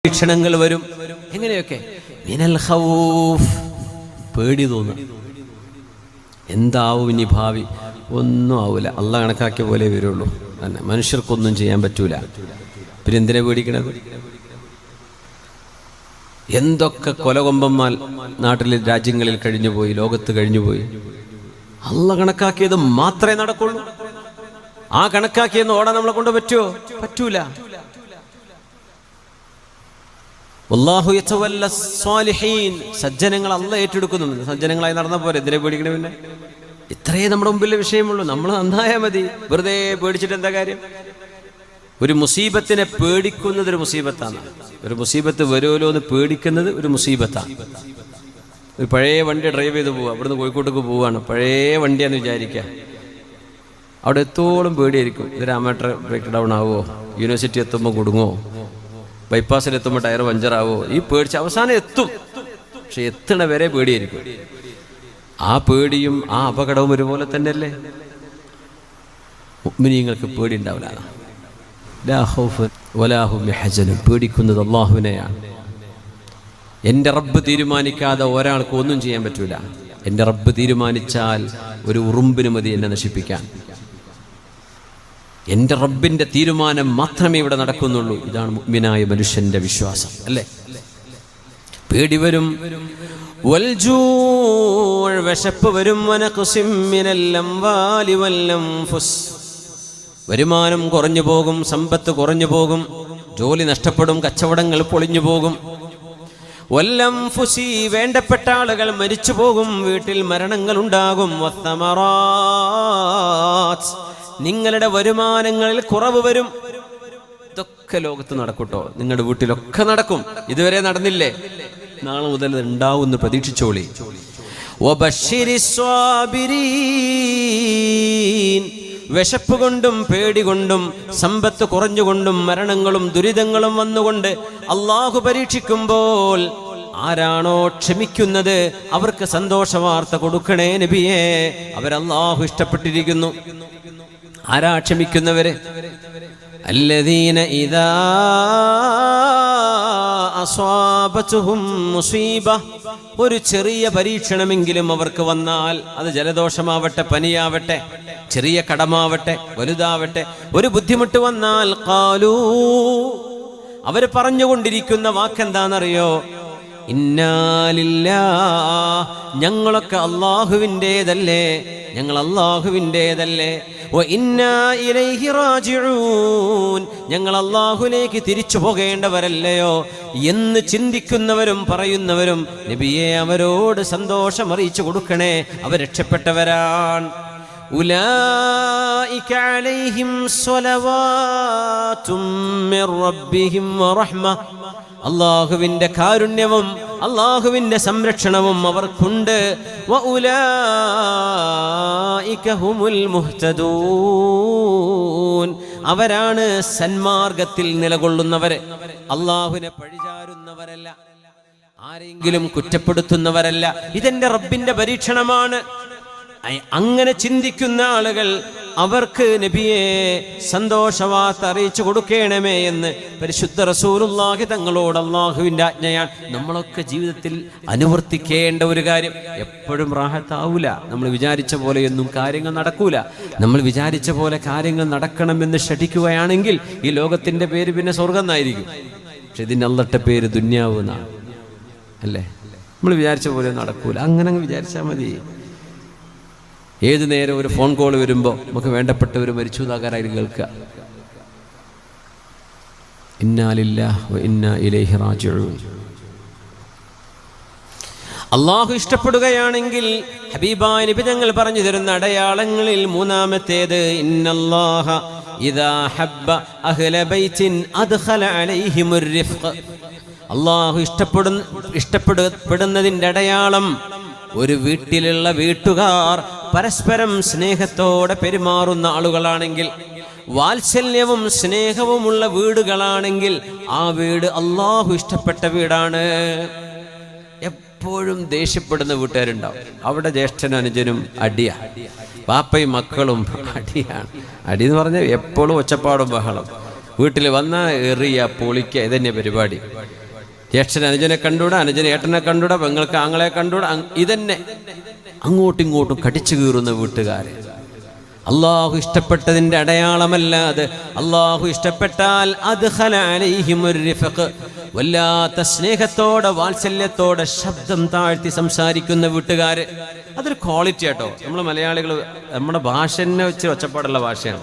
പരീക്ഷണങ്ങൾ വരും. എങ്ങനെയൊക്കെ? മിനൽ ഖൗഫ്, പേടി തോന്നും. എന്താവും ഇനി ഭാവി? ഒന്നും ആവൂല, അള്ളാഹ് കണക്കാക്കിയ പോലെ വരുള്ളൂ. തന്നെ മനുഷ്യർക്കൊന്നും ചെയ്യാൻ പറ്റൂല. പിന്നെ എന്തിനാ പേടിക്കണത്? എന്തൊക്കെ കൊലകൊമ്പന്മാർ നാട്ടിലെ രാജ്യങ്ങളിൽ കഴിഞ്ഞുപോയി, ലോകത്ത് കഴിഞ്ഞുപോയി. അള്ളാഹ് കണക്കാക്കിയത് മാത്രമേ നടക്കുള്ളൂ. ആ കണക്കാക്കിയെന്ന് ഓടാൻ നമ്മളെ കൊണ്ട് പറ്റുമോ? പറ്റൂല. വല്ലാഹു യതവല്ല സ്വാലിഹീൻ, സജ്ജനങ്ങൾ അള്ളാഹ് ഏറ്റെടുക്കുന്നു. സജ്ജനങ്ങളായി നടന്ന പോലെ എന്തിനെ പേടിക്കണേ? പിന്നെ ഇത്രയേ നമ്മുടെ മുമ്പിലെ വിഷയമുള്ളൂ. നമ്മൾ നന്നായാൽ മതി. വെറുതെ പേടിച്ചിട്ട് എന്താ കാര്യം? ഒരു മുസീബത്തിനെ പേടിക്കുന്നത് ഒരു മുസീബത്താണ്. ഒരു മുസീബത്ത് വരുമല്ലോ എന്ന് പേടിക്കുന്നത് ഒരു മുസീബത്താണ്. ഒരു പഴയ വണ്ടി ഡ്രൈവ് ചെയ്ത് പോവുക, അവിടുന്ന് കോഴിക്കോട്ടേക്ക് പോവുകയാണ്. പഴയ വണ്ടിയാണെന്ന് വിചാരിക്കുക. അവിടെ എത്തോളം പേടിയായിരിക്കും. ഇത് രാമേട്ടർ ബ്രേക്ക് ഡൗൺ ആവുമോ, യൂണിവേഴ്സിറ്റി എത്തുമ്പോൾ കുടുങ്ങോ, ബൈപ്പാസിലെത്തുമ്പോൾ ടയർ പഞ്ചറാവോ, ഈ പേടിച്ച് അവസാനം എത്തും. പക്ഷെ എത്തണ വരെ പേടിയായിരിക്കും. ആ പേടിയും ആ അപകടവും ഒരുപോലെ തന്നെയല്ലേ? മുഅ്മിനീങ്ങൾക്ക് പേടി ഉണ്ടാവില്ല. ലാ ഖൗഫുൻ വലാ ഹും യഹ്സനൂൻ, പേടിക്കുന്നത് അല്ലാഹുവിനെയാണ്. എൻ്റെ റബ്ബ് തീരുമാനിക്കാതെ ഒരാൾക്ക് ഒന്നും ചെയ്യാൻ പറ്റൂല. എൻ്റെ റബ്ബ് തീരുമാനിച്ചാൽ ഒരു ഉറുമ്പിന് മതി എന്നെ നശിപ്പിക്കാൻ. എൻ്റെ റബ്ബിൻ്റെ തീരുമാനം മാത്രമേ ഇവിടെ നടക്കുന്നുള്ളൂ. ഇതാണ് മുഅ്മിനായ മനുഷ്യന്റെ വിശ്വാസം, അല്ലേ? പേടി വരും. വിശപ്പ് വരും. വരുമാനം കുറഞ്ഞു പോകും, സമ്പത്ത് കുറഞ്ഞു പോകും, ജോലി നഷ്ടപ്പെടും, കച്ചവടങ്ങൾ പൊളിഞ്ഞു പോകും. വല്ലംഫുസി, വേണ്ടപ്പെട്ട ആളുകൾ മരിച്ചു പോകും, വീട്ടിൽ മരണങ്ങൾ ഉണ്ടാകും. വസ്സമറാത്ത്, നിങ്ങളുടെ വരുമാനങ്ങളിൽ കുറവ് വരും. ഇതൊക്കെ ലോകത്ത് നടക്കൂട്ടോ, നിങ്ങളുടെ വീട്ടിലൊക്കെ നടക്കും. ഇതുവരെ നടന്നില്ലേ? നാളെ മുതൽ ഉണ്ടാവുമെന്ന് പ്രതീക്ഷിച്ചോളി. വിശപ്പ് കൊണ്ടും പേടി കൊണ്ടും സമ്പത്ത് കുറഞ്ഞുകൊണ്ടും മരണങ്ങളും ദുരിതങ്ങളും വന്നുകൊണ്ട് അള്ളാഹു പരീക്ഷിക്കുമ്പോൾ ആരാണോ ക്ഷമിക്കുന്നത് അവർക്ക് സന്തോഷ വാർത്ത കൊടുക്കണേ നബിയേ. അവരല്ലാഹു ഇഷ്ടപ്പെട്ടിരിക്കുന്നു. ആരാ ക്ഷമിക്കുന്നവര്? അല്ലദീന ഇദാ അസ്വാബതുഹും മുസീബ, ഒരു ചെറിയ പരീക്ഷണമെങ്കിലും അവർക്ക് വന്നാൽ, അത് ജലദോഷമാവട്ടെ, പനിയാവട്ടെ, ചെറിയ കടമാവട്ടെ, വലുതാവട്ടെ, ഒരു ബുദ്ധിമുട്ട് വന്നാൽ ഖാലൂ, അവർ പറഞ്ഞുകൊണ്ടിരിക്കുന്ന വാക്കെന്താണെന്നറിയോ? ഇന്നാ ലില്ലാഹ്, ഞങ്ങളൊക്കെ അല്ലാഹുവിൻ്റേതല്ലേ, ഞങ്ങൾ അല്ലാഹുവിൻ്റേതല്ലേ. വ ഇന്നാ ഇലൈഹി റാജിഊൻ, ഞങ്ങൾ അല്ലാഹുവിലേക്ക് തിരിച്ചു പോകേണ്ടവരല്ലയോ എന്ന് ചിന്തിക്കുന്നവരും പറയുന്നവരും നബിയെ അവരോട് സന്തോഷം അറിയിച്ചു കൊടുക്കണേ. അവർ രക്ഷപ്പെട്ടവരാണ്. ഉലൈക അലൈഹിം സ്വലവാതും മിർ റബ്ബിഹിം വറഹ്മ, അല്ലാഹുവിൻ്റെ കാരുണ്യവും അല്ലാഹുവിൻ്റെ സംരക്ഷണവും അവർക്കുണ്ട്. വഉലൈക ഹുമുൽ മുഹ്തദൂൻ, അവരാണ് സന്മാർഗത്തിൽ നിലകൊള്ളുന്നവര്. അല്ലാഹുവിനെ പഴിചാരുന്നവരല്ല, ആരെങ്കിലും കുറ്റപ്പെടുത്തുന്നവരല്ല. ഇതെന്റെ റബ്ബിന്റെ പരീക്ഷണമാണ്. അങ്ങനെ ചിന്തിക്കുന്ന ആളുകൾ അവർക്ക് നബിയെ സന്തോഷവാർത്ത അറിയിച്ചു കൊടുക്കണമേ എന്ന് പരിശുദ്ധ റസൂലുള്ളാഹി തങ്ങളോട് അല്ലാഹുവിൻ്റെ ആജ്ഞയാണ്. നമ്മളൊക്കെ ജീവിതത്തിൽ അനുവർത്തിക്കേണ്ട ഒരു കാര്യം. എപ്പോഴും റാഹത്താവൂല. നമ്മൾ വിചാരിച്ച പോലെയൊന്നും കാര്യങ്ങൾ നടക്കൂല. നമ്മൾ വിചാരിച്ച പോലെ കാര്യങ്ങൾ നടക്കണമെന്ന് ഷഠിക്കുകയാണെങ്കിൽ ഈ ലോകത്തിൻ്റെ പേര് പിന്നെ സ്വർഗം എന്നായിരിക്കും. പക്ഷെ ഇതിൻ്റെ അള്ളത്തെ പേര് ദുന്യാവ് എന്നാണ്, അല്ലേ? നമ്മൾ വിചാരിച്ച പോലെ നടക്കൂല. അങ്ങനെ വിചാരിച്ചാൽ മതി. ഏത് നേരം ഒരു ഫോൺ കോൾ വരുമ്പോൾ നമുക്ക് വേണ്ടപ്പെട്ടവർ മരിച്ചു എന്നാകാരായി കേൾക്കുക. ഇന്നാ ലില്ലാഹി വ ഇന്നാ ഇലൈഹി റാജിഊൻ. അള്ളാഹു ഇഷ്ടപ്പെടുകയാണെങ്കിൽ ഹബീബായ നബി തങ്ങൾ പറഞ്ഞു തരുന്ന അടയാളങ്ങളിൽ മൂന്നാമത്തേത്, ഇന്നല്ലാഹ ഇദാ ഹബ്ബ അഹ്ല ബൈത്തിൻ അദ്ഖല അലൈഹിമുർ റിഫ്ഖ്. അള്ളാഹു ഇഷ്ടപ്പെടുന്നതിൻ്റെ അടയാളം, ഒരു വീട്ടിലുള്ള വീട്ടുകാർ പരസ്പരം സ്നേഹത്തോടെ പെരുമാറുന്ന ആളുകളാണെങ്കിൽ, വാത്സല്യവും സ്നേഹവുമുള്ള വീടുകളാണെങ്കിൽ ആ വീട് അള്ളാഹു ഇഷ്ടപ്പെട്ട വീടാണ്. എപ്പോഴും ദേഷ്യപ്പെടുന്ന വീട്ടുകാരുണ്ടാവും. അവിടെ ജ്യേഷ്ഠനും അനുജനും അടിയാണ്, പാപ്പയും മക്കളും അടിയാണ്. അടി എന്ന് പറഞ്ഞാൽ എപ്പോഴും ഒച്ചപ്പാടും ബഹളം. വീട്ടിൽ വന്നാൽ എറിയ പൊളിക്കുക, ഇതന്നെ പരിപാടി. ജ്യേഷ്ഠൻ അനുജനെ കണ്ടൂടാ, അനുജനെ ഏട്ടനെ കണ്ടൂടാ, പെങ്ങൾക്ക് ആങ്ങളെ കണ്ടൂടാ, ഇതന്നെ. അങ്ങോട്ടും ഇങ്ങോട്ടും കടിച്ചു കീറുന്ന വീട്ടുകാരെ. അള്ളാഹു ഇഷ്ടപ്പെട്ടതിൻ്റെ അടയാളമല്ലാതെ അള്ളാഹു ഇഷ്ടപ്പെട്ടാൽ അദ്ഖല അലൈഹിമുർ റിഫഖ്, വല്ലാത്ത സ്നേഹത്തോടെ വാത്സല്യത്തോടെ ശബ്ദം താഴ്ത്തി സംസാരിക്കുന്ന വീട്ടുകാര്. അതൊരു ക്വാളിറ്റി ആട്ടോ. നമ്മൾ മലയാളികൾ നമ്മുടെ ഭാഷനെ വെച്ച് ഒച്ചപ്പാടുള്ള ഭാഷയാണ്.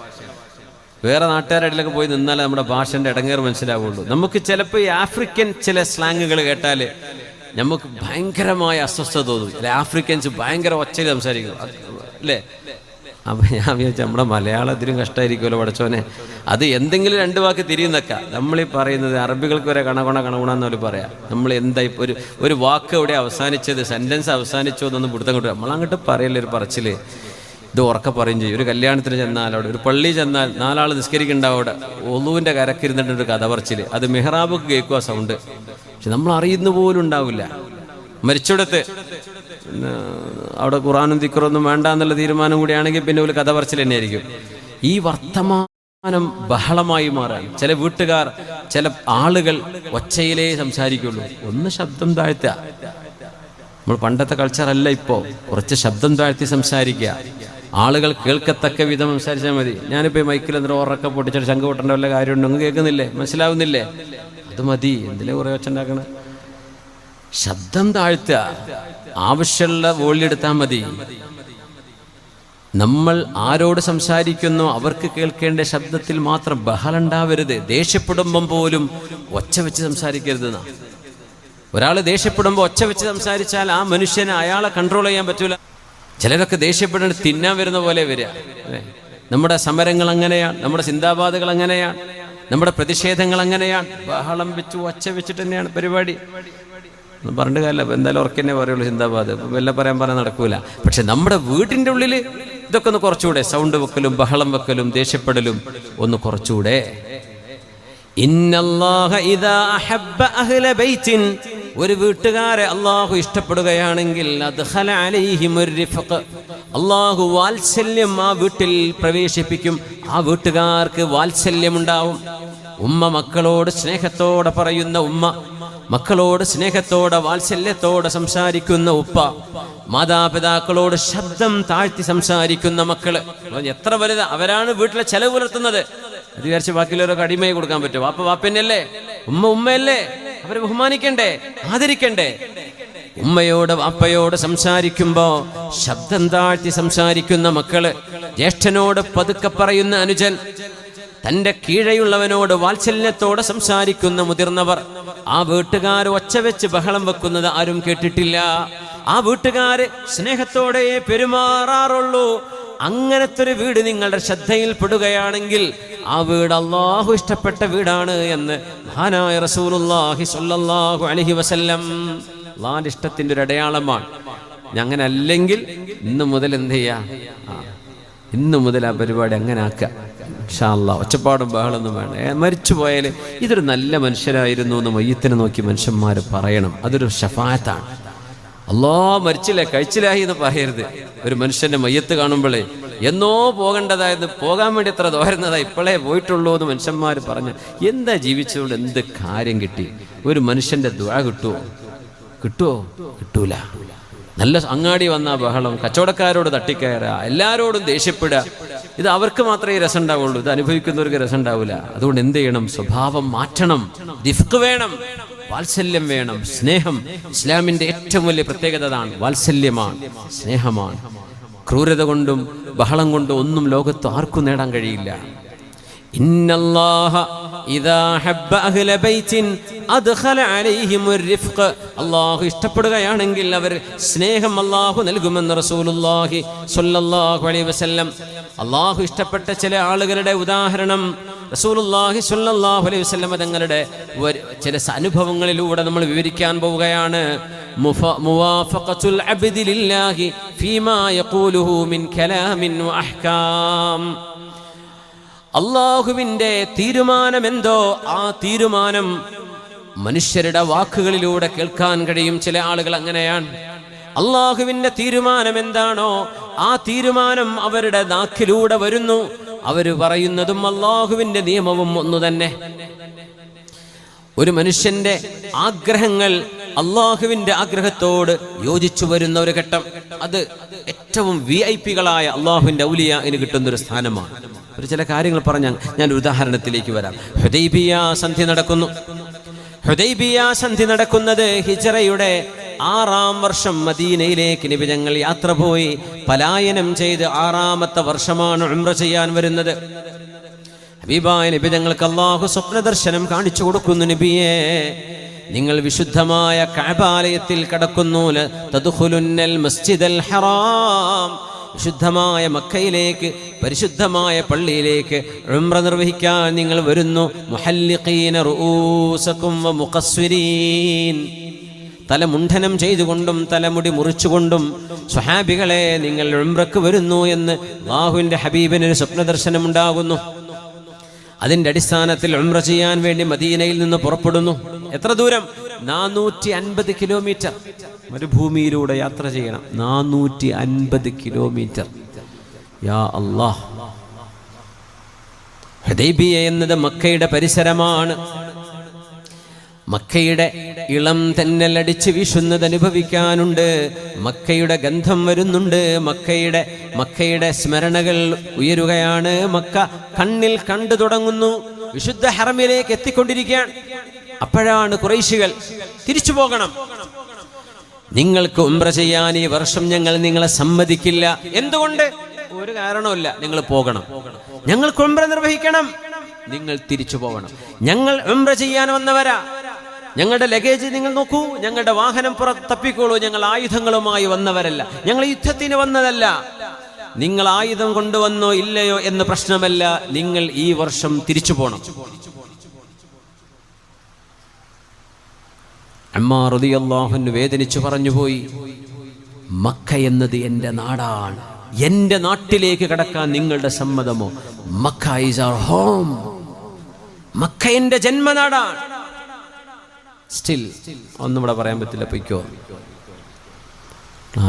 വേറെ നാട്ടുകാരുടെ ഇടയിലൊക്കെ പോയി നിന്നാലേ നമ്മുടെ ഭാഷൻ്റെ ഇടങ്ങേറ് മനസ്സിലാവുള്ളൂ. നമുക്ക് ചിലപ്പോൾ ഈ ആഫ്രിക്കൻ ചില സ്ലാങ്ങുകൾ കേട്ടാൽ നമുക്ക് ഭയങ്കരമായ അസ്വസ്ഥത തോന്നും. അല്ലെ, ആഫ്രിക്കൻസ് ഭയങ്കര ഒച്ചയിൽ സംസാരിക്കും അല്ലേ. അപ്പം ഞാൻ വിചാരിച്ചു നമ്മുടെ മലയാളത്തിലും കഷ്ടമായിരിക്കുമല്ലോ പഠിച്ചോനെ. അത് എന്തെങ്കിലും രണ്ട് വാക്ക് തിരിയുന്നൊക്കെ നമ്മളീ പറയുന്നത് അറബികൾക്ക് വരെ കണകുണെന്ന് പോലെ പറയാം. നമ്മൾ എന്താ ഒരു വാക്ക് എവിടെ അവസാനിച്ചത്, സെൻറ്റൻസ് അവസാനിച്ചോ എന്നൊന്നും പിടുത്തം കിട്ടും. നമ്മളങ്ങോട്ട് പറയല്ലേ ഒരു പറച്ചില്. ഇത് ഉറക്കെ പറയും ചെയ്യും. ഒരു കല്യാണത്തിന് ചെന്നാൽ അവിടെ, ഒരു പള്ളി ചെന്നാൽ 4 ആൾ നിസ്കരിക്കുന്നുണ്ടാവും അവിടെ, ഒളുവിൻ്റെ കരക്കിരുന്നിട്ടൊരു കഥ പറച്ചിൽ. അത് മെഹ്റാബൊക്കെ കേൾക്കുക സൗണ്ട്. പക്ഷെ നമ്മൾ അറിയുന്ന പോലും ഉണ്ടാവില്ല. മരിച്ചിടത്ത് അവിടെ ഖുർആനും ദിക്റൊന്നും വേണ്ട എന്നുള്ള തീരുമാനം കൂടിയാണെങ്കിൽ പിന്നെ ഒരു കഥ പറച്ചിൽ തന്നെയായിരിക്കും. ഈ വർത്തമാനം ബഹളമായി മാറാൻ ചില വീട്ടുകാർ, ചില ആളുകൾ ഒച്ചയിലേ സംസാരിക്കുള്ളൂ. ഒന്ന് ശബ്ദം താഴ്ത്തുക. നമ്മൾ പണ്ടത്തെ കൾച്ചറല്ല ഇപ്പോൾ. കുറച്ച് ശബ്ദം താഴ്ത്തി സംസാരിക്കുക, ആളുകൾ കേൾക്കത്തക്ക വിധം സംസാരിച്ചാൽ മതി. ഞാനിപ്പോൾ മൈക്കിൽ എന്തെങ്കിലും ഉറക്കെ പൊട്ടിച്ചിട്ട് ശംഖ് പൊട്ടേണ്ട വല്ല കാര്യമുണ്ടോ? ഒന്നും കേൾക്കുന്നില്ലേ, മനസ്സിലാവുന്നില്ലേ? അത് മതി. എന്തിനാ കുറേ ഒച്ച ഉണ്ടാക്കണം? ശബ്ദം താഴ്ത്തുക, ആവശ്യമുള്ള വോളിയെടുത്താൽ മതി. നമ്മൾ ആരോട് സംസാരിക്കുന്നോ അവർക്ക് കേൾക്കേണ്ട ശബ്ദത്തിൽ മാത്രം. ബഹളുണ്ടാവരുത്. ദേഷ്യപ്പെടുമ്പം പോലും ഒച്ച വെച്ച് സംസാരിക്കരുത്. ഒരാൾ ദേഷ്യപ്പെടുമ്പോൾ ഒച്ച വെച്ച് സംസാരിച്ചാൽ ആ മനുഷ്യനെ, അയാളെ കൺട്രോൾ ചെയ്യാൻ പറ്റൂല. ചിലരൊക്കെ ദേഷ്യപ്പെടുന്നത് തിന്നാൻ വരുന്ന പോലെ വരിക. നമ്മുടെ സമരങ്ങൾ അങ്ങനെയാണ്, നമ്മുടെ ചിന്താബാധകൾ അങ്ങനെയാണ്, നമ്മുടെ പ്രതിഷേധങ്ങൾ അങ്ങനെയാണ്. ബഹളം വെച്ച് ഒച്ച വെച്ചിട്ട് തന്നെയാണ് പരിപാടി. ഒന്നും പറഞ്ഞിട്ട് കാര്യമില്ല. എന്തായാലും ഉറക്കന്നെ പറയുള്ളൂ ചിന്താബാധ. വല്ല പറയാൻ നടക്കൂല. പക്ഷെ നമ്മുടെ വീട്ടിൻ്റെ ഉള്ളിൽ ഇതൊക്കെ ഒന്ന് കുറച്ചുകൂടെ, സൗണ്ട് വെക്കലും ബഹളം വെക്കലും ദേഷ്യപ്പെടലും ഒന്ന് കുറച്ചുകൂടെ. ഇന്നല്ലാഹ ഇദാ അഹബ്ബ അഹ്ല ബൈത്തിൻ, ഒരു വീട്ടുകാരെ അള്ളാഹു ഇഷ്ടപ്പെടുകയാണെങ്കിൽ അദ്ഖല അലൈഹിമുർ റിഫഖ്, അള്ളാഹു വാത്സല്യം ആ വീട്ടിൽ പ്രവേശിപ്പിക്കും. ആ വീട്ടുകാർക്ക് വാത്സല്യമുണ്ടാവും. ഉമ്മ മക്കളോട് സ്നേഹത്തോടെ പറയുന്ന ഉമ്മ, മക്കളോട് സ്നേഹത്തോടെ വാത്സല്യത്തോടെ സംസാരിക്കുന്ന ഉപ്പ, മാതാപിതാക്കളോട് ശബ്ദം താഴ്ത്തി സംസാരിക്കുന്ന മക്കള്. എത്ര വലുത്! അവരാണ് വീട്ടിലെ ചെലവ് പുലർത്തുന്നത്. അത് വിചാരിച്ച് ബാക്കിയുള്ളവരൊക്കെ അടിമയെ കൊടുക്കാൻ പറ്റും? വാപ്പ വാപ്പന്നല്ലേ, ഉമ്മ ഉമ്മയല്ലേ, അവരെ ബഹുമാനിക്കണ്ടേ, ആദരിക്കണ്ടേ? ഉമ്മയോട് വാപ്പയോട് സംസാരിക്കുമ്പോ ശബ്ദം താഴ്ത്തി സംസാരിക്കുന്ന മക്കള്, ജ്യേഷ്ഠനോട് പതുക്കെ പറയുന്ന അനുജൻ, തന്റെ കീഴെയുള്ളവനോട് വാത്സല്യത്തോടെ സംസാരിക്കുന്ന മുതിർന്നവർ, ആ വീട്ടുകാർ ഒച്ച വെച്ച് ബഹളം വെക്കുന്നത് ആരും കേട്ടിട്ടില്ല. ആ വീട്ടുകാര് സ്നേഹത്തോടെ പെരുമാറാറുള്ളൂ. അങ്ങനത്തെ ഒരു വീട് നിങ്ങളുടെ ശ്രദ്ധയിൽപ്പെടുകയാണെങ്കിൽ ആ വീട് അള്ളാഹു ഇഷ്ടപ്പെട്ട വീടാണ് എന്ന് മഹാനായ റസൂലുള്ളാഹി സ്വല്ലല്ലാഹു അലൈഹി വസല്ലം. അള്ളാഹിന്റെ ഇഷ്ടത്തിന്റെ ഒരു അടയാളമാണ്. അങ്ങനെ അല്ലെങ്കിൽ ഇന്ന് മുതൽ എന്ത് ചെയ്യാ? ഇന്നു മുതൽ ആ പരിപാടി അങ്ങനെ ആക്കുക. ഇൻഷാ അല്ലാഹ് ഒച്ചപ്പാടും ബഹളൊന്നും വേണം. മരിച്ചു പോയാൽ ഇതൊരു നല്ല മനുഷ്യരായിരുന്നു എന്ന് മയ്യത്തിനെ നോക്കി മനുഷ്യന്മാർ പറയണം. അതൊരു ശഫാഅത്താണ്. അല്ലാ മരിച്ചില്ലേ കഴിച്ചില്ലായി എന്ന് പറയരുത്. ഒരു മനുഷ്യന്റെ മയ്യത്ത് കാണുമ്പോഴേ എന്നോ പോകേണ്ടതായത് പോകാൻ വേണ്ടി എത്ര തോരുന്നതാ, ഇപ്പോഴേ പോയിട്ടുള്ളൂ എന്ന് മനുഷ്യന്മാർ പറഞ്ഞു. എന്താ ജീവിച്ചതുകൊണ്ട് എന്ത് കാര്യം കിട്ടി? ഒരു മനുഷ്യന്റെ ദുആ കിട്ടുമോ? കിട്ടൂല. നല്ല അങ്ങാടി വന്ന ബഹളം, കച്ചവടക്കാരോട് തട്ടിക്കയറുക, എല്ലാവരോടും ദേഷ്യപ്പെടുക, ഇത് അവർക്ക് മാത്രമേ രസം ഉണ്ടാവുള്ളൂ. ഇത് അനുഭവിക്കുന്നവർക്ക് രസം ഉണ്ടാവില്ല. അതുകൊണ്ട് എന്ത് ചെയ്യണം? സ്വഭാവം മാറ്റണം. റിഫ്ഖ് വേണം, വാത്സല്യം വേണം, സ്നേഹം. ഇസ്ലാമിന്റെ ഏറ്റവും വലിയ പ്രത്യേകത അതാണ്, വാത്സല്യമാണ്, സ്നേഹമാണ്. ക്രൂരത കൊണ്ടും ബഹളം കൊണ്ടും ഒന്നും ലോകത്ത് ആർക്കും നേടാൻ കഴിയില്ല. ഇന്നല്ലാഹ ഇദാ ഹബ്ബ അഹ്ല ബൈത്തിൻ അദ്ഖല അലൈഹിമുർ റിഫ്ഖ്, അല്ലാഹു ഇഷ്ടപ്പെടുകയാണെങ്കിൽ അവർ സ്നേഹം അല്ലാഹു നൽകുമെന്ന് റസൂലുള്ളാഹി സ്വല്ലല്ലാഹു അലൈഹി വസല്ലം. അല്ലാഹു ഇഷ്ടപ്പെട്ട ചില ആളുകളുടെ ഉദാഹരണം റസൂലുള്ളാഹി സ്വല്ലല്ലാഹു അലൈഹി വസല്ലം തങ്ങളുടെ ചില അനുഭവങ്ങളിലൂടെ നമ്മൾ വിവരിക്കാൻ പോവുകയാണ്. മുവാഫഖത്തുൽ അബ്ദി ലില്ലാഹി ഫീമാ യഖൂലുഹു മിൻ കലാമിൻ വ അഹ്കാം. അള്ളാഹുവിൻ്റെ തീരുമാനമെന്തോ ആ തീരുമാനം മനുഷ്യരുടെ വാക്കുകളിലൂടെ കേൾക്കാൻ കഴിയും. ചില ആളുകൾ അങ്ങനെയാണ്. അള്ളാഹുവിൻ്റെ തീരുമാനം എന്താണോ ആ തീരുമാനം അവരുടെ നാക്കിലൂടെ വരുന്നു. അവര് പറയുന്നതും അള്ളാഹുവിന്റെ നിയമവും ഒന്നു തന്നെ. ഒരു മനുഷ്യന്റെ ആഗ്രഹങ്ങൾ അള്ളാഹുവിന്റെ ആഗ്രഹത്തോട് യോജിച്ചു വരുന്ന ഒരു ഘട്ടം, അത് ഏറ്റവും VIP-കളായ അള്ളാഹുവിന്റെ ഔലിയാഇന് കിട്ടുന്നൊരു സ്ഥാനമാണ്. ഒരു ചില കാര്യങ്ങൾ പറഞ്ഞാൽ ഞാൻ ഒരു ഉദാഹരണത്തിലേക്ക് വരാം. ഹുദൈബിയ സന്ധി നടക്കുന്നു. ഹുദൈബിയ സന്ധി നടക്കുന്നത് ഹിജ്റയുടെ 6-ാം വർഷം മദീനയിലേക്ക് നബി തങ്ങൾ യാത്ര പോയി പലായനം ചെയ്ത് 6-ാമത്തെ വർഷമാണ് ഉംറ ചെയ്യാൻ വരുന്നത്. ഹബീബായ നബി തങ്ങൾക്ക് അല്ലാഹു സ്വപ്ന ദർശനം കാണിച്ചു കൊടുക്കുന്നു. നബിയേ, നിങ്ങൾ വിശുദ്ധമായ കഅബാലയത്തിൽ കടക്കുന്നു. തദ്ഖുലുന്നൽ മസ്ജിദൽ ഹറാം, വിശുദ്ധമായ മക്കയിലേക്ക്, പരിശുദ്ധമായ പള്ളിയിലേക്ക് ഉംറ നിർവഹിക്കാൻ നിങ്ങൾ വരുന്നു. മുഹല്ലിഖീന റൂസകും വ മുഖസ്സിരീൻ, തലമുണ്ഡനം ചെയ്തുകൊണ്ടും തലമുടി മുറിച്ചുകൊണ്ടും സ്വഹാബികളെ നിങ്ങൾ ഉംറക്ക് വരുന്നു എന്ന് അല്ലാഹുവിന്റെ ഹബീബിന് ഒരു സ്വപ്ന ദർശനം ഉണ്ടാകുന്നു. അതിന്റെ അടിസ്ഥാനത്തിൽ ഉംറ ചെയ്യാൻ വേണ്ടി മദീനയിൽ നിന്ന് പുറപ്പെടുന്നു. എത്ര ദൂരം? 450 കിലോമീറ്റർ. മരുഭൂമിയിലൂടെ യാത്ര ചെയ്യണം. 450 കിലോമീറ്റർ. യാ അല്ലാഹ്. ഹുദൈബിയ എന്നത് മക്കയുടെ പരിസരമാണ്. മക്കയുടെ ഇളം തെന്നലടിച്ച് വീശുന്നത് അനുഭവിക്കാനുണ്ട്. മക്കയുടെ ഗന്ധം വരുന്നുണ്ട്. മക്കയുടെ സ്മരണകൾ ഉയരുകയാണ്. മക്ക കണ്ണിൽ കണ്ടു തുടങ്ങുന്നു. വിശുദ്ധ ഹറമിലേക്ക് എത്തിക്കൊണ്ടിരിക്കുകയാണ്. അപ്പോഴാണ് ഖുറൈശികൾ തിരിച്ചു പോകണം, നിങ്ങൾക്ക് ഉംറ ചെയ്യാൻ ഈ വർഷം ഞങ്ങൾ നിങ്ങളെ സമ്മതിക്കില്ല. എന്തുകൊണ്ട്? ഒരു കാരണവുമില്ല. നിങ്ങൾ പോകണം, ഞങ്ങൾക്ക് ഉംറ നിർവഹിക്കണം, നിങ്ങൾ തിരിച്ചു പോകണം. ഞങ്ങൾ ഉംറ ചെയ്യാൻ വന്നവരാ, ഞങ്ങളുടെ ലഗേജ് നിങ്ങൾ നോക്കൂ, ഞങ്ങളുടെ വാഹനം തപ്പിക്കോളൂ. ഞങ്ങൾ ആയുധങ്ങളുമായി വന്നവരല്ല, ഞങ്ങൾ യുദ്ധത്തിന് വന്നതല്ല. നിങ്ങൾ ആയുധം കൊണ്ടുവന്നോ ഇല്ലയോ എന്ന പ്രശ്നമല്ല, നിങ്ങൾ ഈ വർഷം തിരിച്ചു പോകണം. അമ്മാർ റളിയല്ലാഹു അൻഹു വേദനിച്ചു പറഞ്ഞുപോയി, മക്ക എന്നത് എൻ്റെ നാടാണ്, എൻ്റെ നാട്ടിലേക്ക് കടക്കാൻ നിങ്ങളുടെ സമ്മതമോ? Mecca is our home, Mecca എൻ്റെ ജന്മനാടാണ്. സ്റ്റിൽ ഒന്നും ഇവിടെ പറയാൻ പറ്റില്ല, പൊയ്ക്കോ.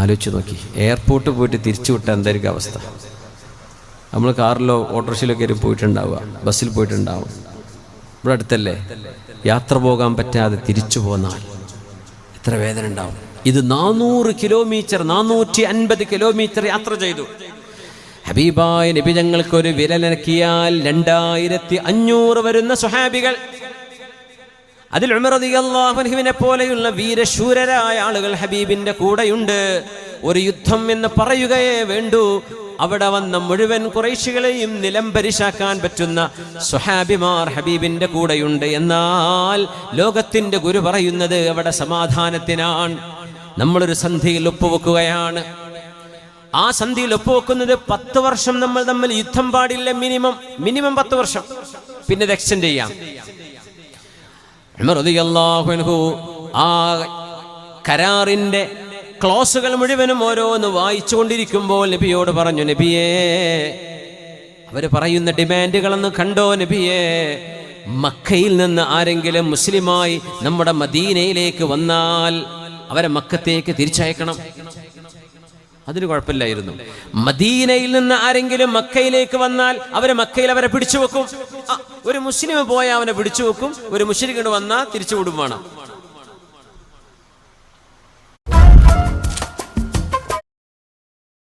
ആലോചിച്ച് നോക്കി, എയർപോർട്ട് പോയിട്ട് തിരിച്ചു വിട്ടാൽ എന്തായിരിക്കും അവസ്ഥ? നമ്മൾ കാറിലോ ഓട്ടോറിക്ഷയിലോ കയറി പോയിട്ടുണ്ടാവുക, ബസ്സിൽ പോയിട്ടുണ്ടാവും. ഇവിടെ അടുത്തല്ലേ, യാത്ര പോകാൻ പറ്റാതെ തിരിച്ചു പോന്നാൽ എത്ര വേദന ഉണ്ടാവും. ഇത് 400 കിലോമീറ്റർ 450 കിലോമീറ്റർ യാത്ര ചെയ്തു. ഹബീബായ നബി തങ്ങൾക്ക് ഒരു വിരലനക്കിയാൽ 2500 വരുന്ന സ്വഹാബികൾ, അതിൽ ഉമർ റളിയല്ലാഹു അൻഹുവിനെ പോലെയുള്ള വീരശൂരരായ ആളുകൾ ഹബീബിന്റെ കൂടെയുണ്ട്. ഒരു യുദ്ധം എന്ന് പറയുകയേ വേണ്ടൂ. അവിടെ വന്ന മുഴുവൻ ഖുറൈശികളെയും നിലംപരിശാക്കാൻ പറ്റുന്ന സ്വഹാബിമാർ ഹബീബിന്റെ കൂടെയുണ്ട്. എന്നാൽ ലോകത്തിന്റെ ഗുരു പറയുന്നത് അവിടെ സമാധാനത്തിനാണ്. നമ്മളൊരു സന്ധിയിൽ ഒപ്പുവെക്കുകയാണ്. ആ സന്ധിയിൽ ഒപ്പുവെക്കുന്നത് 10 വർഷം നമ്മൾ തമ്മിൽ യുദ്ധം പാടില്ല. മിനിമം 10 വർഷം, പിന്നെ ഇത് എക്സ്റ്റെൻഡ് ചെയ്യാം. ഉമർ റളിയല്ലാഹു അൻഹു ആ കരാറിന്റെ ക്ലോസുകൾ മുഴുവനും ഓരോന്ന് വായിച്ചു കൊണ്ടിരിക്കുമ്പോൾ നബിയോട് പറഞ്ഞു, നബിയേ, അവർ പറയുന്ന ഡിമാൻഡുകളെന്ന് കണ്ടോ നബിയേ? മക്കയിൽ നിന്ന് ആരെങ്കിലും മുസ്ലിമായി നമ്മുടെ മദീനയിലേക്ക് വന്നാൽ അവരെ മക്കത്തേക്ക് തിരിച്ചയക്കണം. അതിന് കുഴപ്പമില്ലായിരുന്നു. മദീനയിൽ നിന്ന് ആരെങ്കിലും മക്കയിലേക്ക് വന്നാൽ അവരെ പിടിച്ചു വെക്കും. ഒരു മുസ്ലിം പോയാൽ അവനെ പിടിച്ചു വെക്കും, ഒരു മുശ്രിക് വന്നാൽ തിരിച്ചു വിടും വേണം.